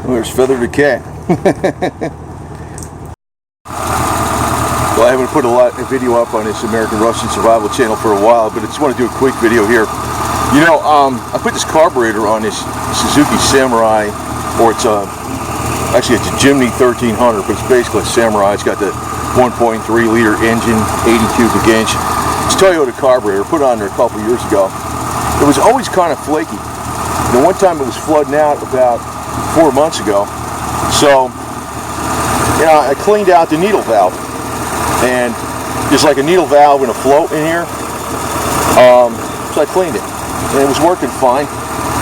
There's Feather the cat. Well, I haven't put a lot of video up on this American Russian Survival channel for a while, but I just want to do a quick video here. You know, I put this carburetor on this Suzuki Samurai, or it's actually it's a Jimny 1300, but it's basically a Samurai. It's got the 1.3 liter engine, 80 cubic inch. It's Toyota carburetor. Put it on there a couple years ago. It was always kind of flaky. And one time it was flooding out about 4 months ago. So, you know, I cleaned out the needle valve. And there's like a needle valve and a float in here. So I cleaned it. And it was working fine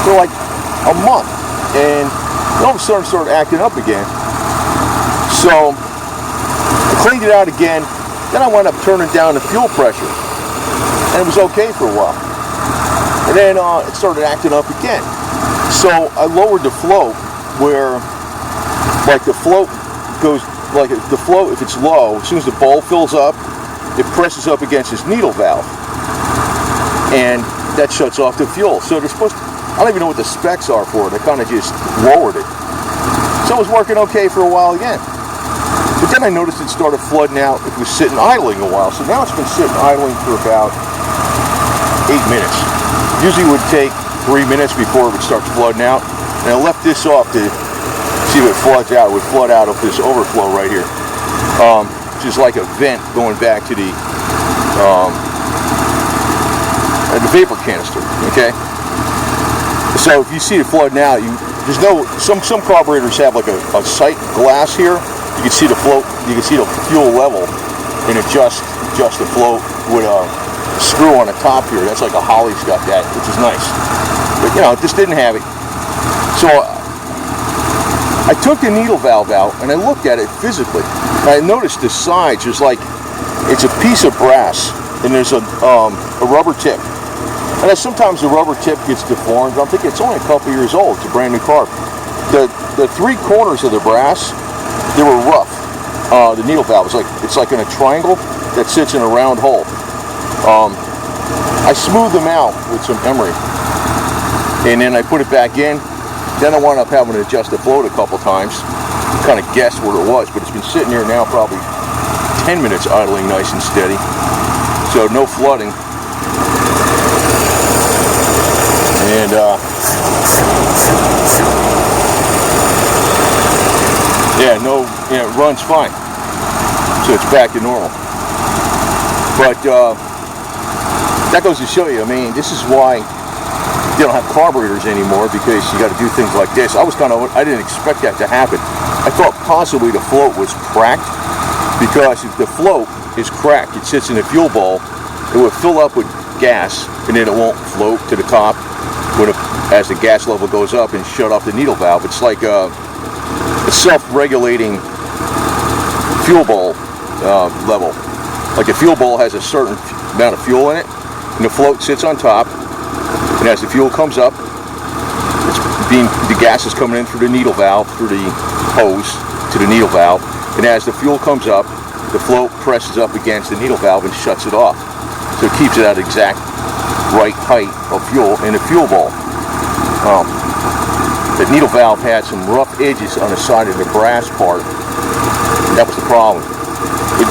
for like a month. And all of a sudden it started acting up again. So I cleaned it out again. Then I wound up turning down the fuel pressure. And it was okay for a while. And then it started acting up again. So I lowered the float where like the float goes, like the float, if it's low, as soon as the bowl fills up, it presses up against this needle valve. And that shuts off the fuel. So they're supposed to, I don't even know what the specs are for it. I kind of just lowered it. So it was working okay for a while again. But then I noticed it started flooding out. It was sitting idling a while. So now it's been sitting idling for about 8 minutes. Usually it would take 3 minutes before it would start flooding out. And I left this off to see if it floods out. It would flood out of this overflow right here. Which is like a vent going back to the vapor canister, okay? So if you see it flooding out, there's no, some carburetors have like a sight glass here. You can see the float, you can see the fuel level and adjust the float with a screw on the top here. That's like a Holley's got that, which is nice. But you know, it just didn't have it. So I took the needle valve out and I looked at it physically. And I noticed the sides, there's like, it's a piece of brass and there's a rubber tip. And then sometimes the rubber tip gets deformed. I'm thinking it's only a couple years old. It's a brand new car. The three corners of the brass, they were rough. The needle valve is like, it's like in a triangle that sits in a round hole. I smoothed them out with some emery. And then I put it back in. Then I wound up having to adjust the float a couple times. Kind of guessed what it was, but it's been sitting here now probably 10 minutes idling nice and steady. So no flooding. And yeah, no, you know, it runs fine. So it's back to normal. But that goes to show you, I mean, this is why you don't have carburetors anymore, because you got to do things like this. I didn't expect that to happen. I thought possibly the float was cracked, because if the float is cracked, it sits in the fuel bowl, it would fill up with gas, and then it won't float to the top as the gas level goes up and shut off the needle valve. It's like a self-regulating fuel bowl level. Like the fuel bowl has a certain amount of fuel in it, and the float sits on top. And as the fuel comes up, the gas is coming in through the needle valve, through the hose to the needle valve. And as the fuel comes up, the float presses up against the needle valve and shuts it off. So it keeps it at exact right height of fuel in the fuel bowl. The needle valve had some rough edges on the side of the brass part. That was the problem.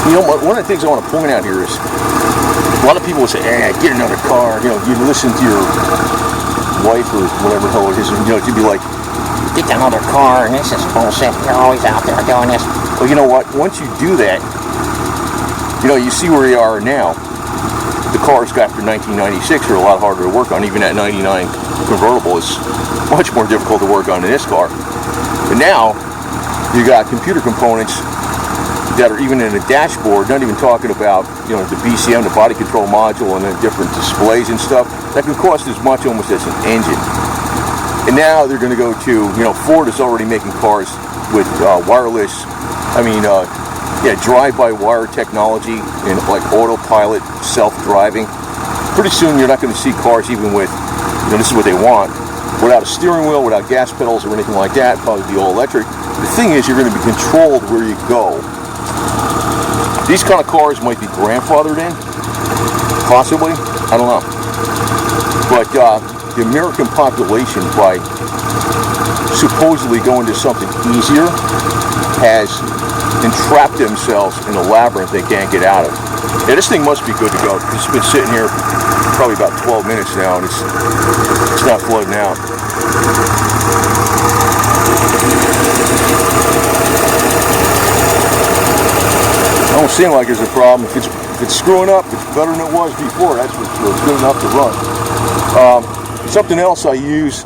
You know, one of the things I want to point out here is, a lot of people would say, "Hey, get another car." You know, you listen to your wife or whatever the hell it is, and you know, you'd be like, "Get another car," and this is bullshit. You're always out there doing this. Well, you know what? Once you do that, you know, you see where you are now. The cars after 1996 are a lot harder to work on. Even that 99 convertible is much more difficult to work on than this car. But now, you got computer components that are even in the dashboard, not even talking about, you know, the BCM, the body control module, and the different displays and stuff, that can cost as much almost as an engine. And now they're going to go to, you know, Ford is already making cars with wireless, drive-by-wire technology and like autopilot, self-driving. Pretty soon you're not going to see cars even with, you know, this is what they want, without a steering wheel, without gas pedals or anything like that, probably be all electric. The thing is, you're going to be controlled where you go. These kind of cars might be grandfathered in, possibly, I don't know. But the American population, by supposedly going to something easier, has entrapped themselves in a labyrinth they can't get out of. Yeah, this thing must be good to go. It's been sitting here probably about 12 minutes now, and it's not flooding out. Don't seem like there's a problem. If it's screwing up, it's better than it was before. That's for sure. It's good enough to run. Something else I use.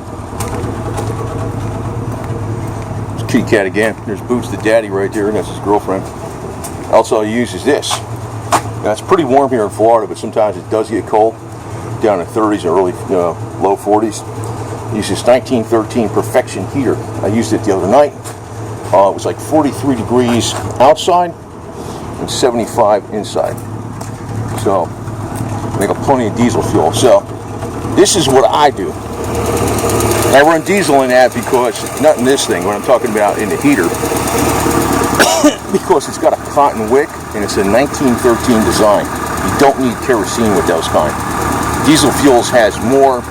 It's kitty cat again. There's Boots the daddy right there, and that's his girlfriend. Also I use is this. Now it's pretty warm here in Florida, but sometimes it does get cold, down in the 30s or early low 40s. I use this 1913 Perfection heater. I used it the other night. It was like 43 degrees outside and 75 inside. So I got plenty of diesel fuel. So this is what I do. I run diesel in that because, not in this thing, what I'm talking about in the heater, because it's got a cotton wick and it's a 1913 design. You don't need kerosene with those kind. Diesel fuels has more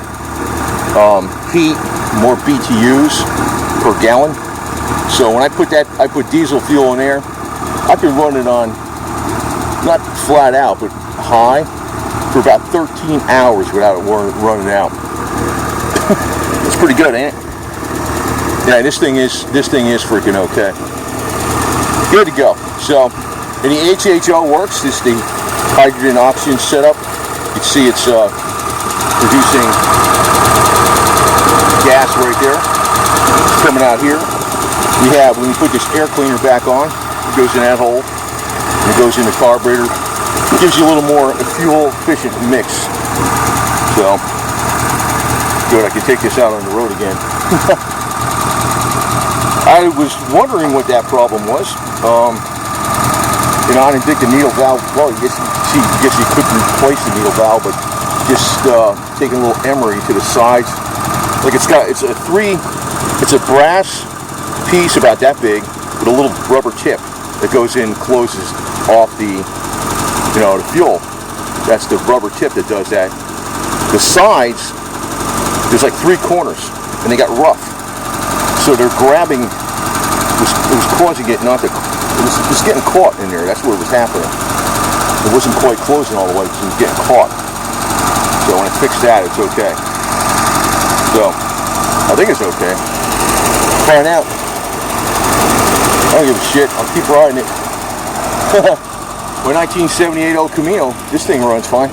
heat, more BTUs per gallon. So when I put diesel fuel in there, I can run it on, not flat out, but high for about 13 hours without it running out. It's pretty good, ain't it? Yeah, this thing is freaking okay. Good to go. So, and the HHO works. This is the hydrogen oxygen setup. You can see it's producing gas right there. It's coming out here. We have, when you put this air cleaner back on, it goes in that hole. And it goes in the carburetor. It gives you a little more fuel efficient mix. So, good, I can take this out on the road again. I was wondering what that problem was. I didn't think the needle valve, well, I guess you couldn't replace the needle valve, but just taking a little emery to the sides. Like it's a brass piece about that big with a little rubber tip that goes in, closes off the fuel. That's the rubber tip that does that. The sides, there's like 3 corners, and they got rough. So they're grabbing, it was causing it not to, it was getting caught in there. That's what was happening. It wasn't quite closing all the way, so it was getting caught. So when I fixed that, it's okay. So, I think it's okay. Find out. I don't give a shit. I'll keep riding it. My 1978 El Camino, this thing runs fine.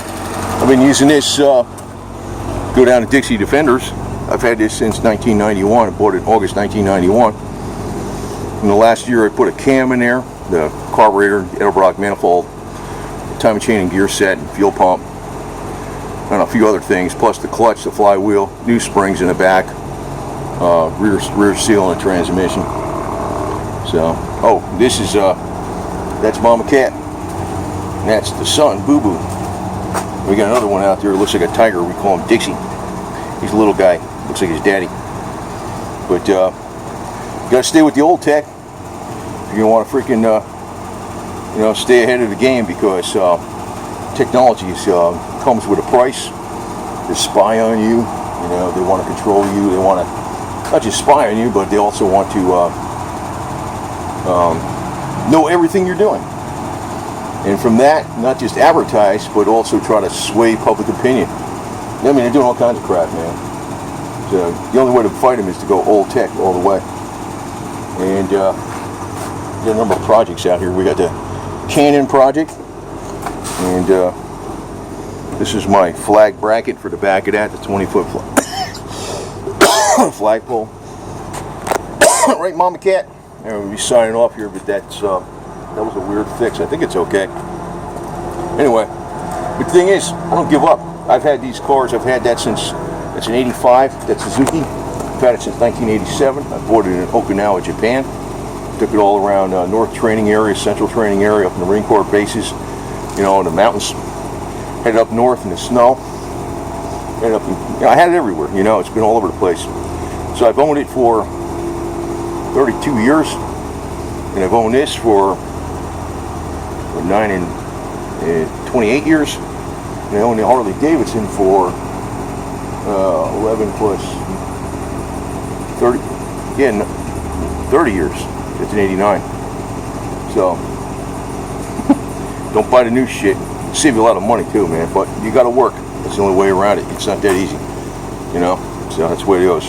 I've been using this, go down to Dixie Defenders. I've had this since 1991. I bought it in August 1991. In the last year I put a cam in there, the carburetor, Edelbrock manifold, timing chain and gear set, and fuel pump, and a few other things, plus the clutch, the flywheel, new springs in the back, rear seal and a transmission. So, oh, this is, that's Mama Cat. And that's the son, Boo Boo. We got another one out there, looks like a tiger, we call him Dixie. He's a little guy, looks like his daddy. But, you gotta stay with the old tech if you want to freaking, stay ahead of the game, because technology comes with a price. They spy on you, they want to control you. They want to not just spy on you, but they also want to know everything you're doing. And from that, not just advertise, but also try to sway public opinion. I mean, they're doing all kinds of crap, man. So the only way to fight them is to go old tech all the way. And we got a number of projects out here. We got the Canon project, and this is my flag bracket for the back of that, the 20-foot flagpole. Right, Mama Cat? And we'll be signing off here, but that was a weird fix. I think it's okay. Anyway, but the thing is, I don't give up. I've had these cars. I've had that since, it's an 85, that's Suzuki. I've had it since 1987. I bought it in Okinawa, Japan. Took it all around North Training Area, Central Training Area, up in the Marine Corps bases, in the mountains. Headed up north in the snow. Headed up, I had it everywhere. It's been all over the place. So I've owned it for 32 years, and I've owned this for 9 and 28 years. And I owned the Harley Davidson for 11 plus 30, yeah, 30 years. It's an 89. So, don't buy the new shit. Save you a lot of money too, man. But you got to work. That's the only way around it. It's not that easy, you know. So that's the way it goes.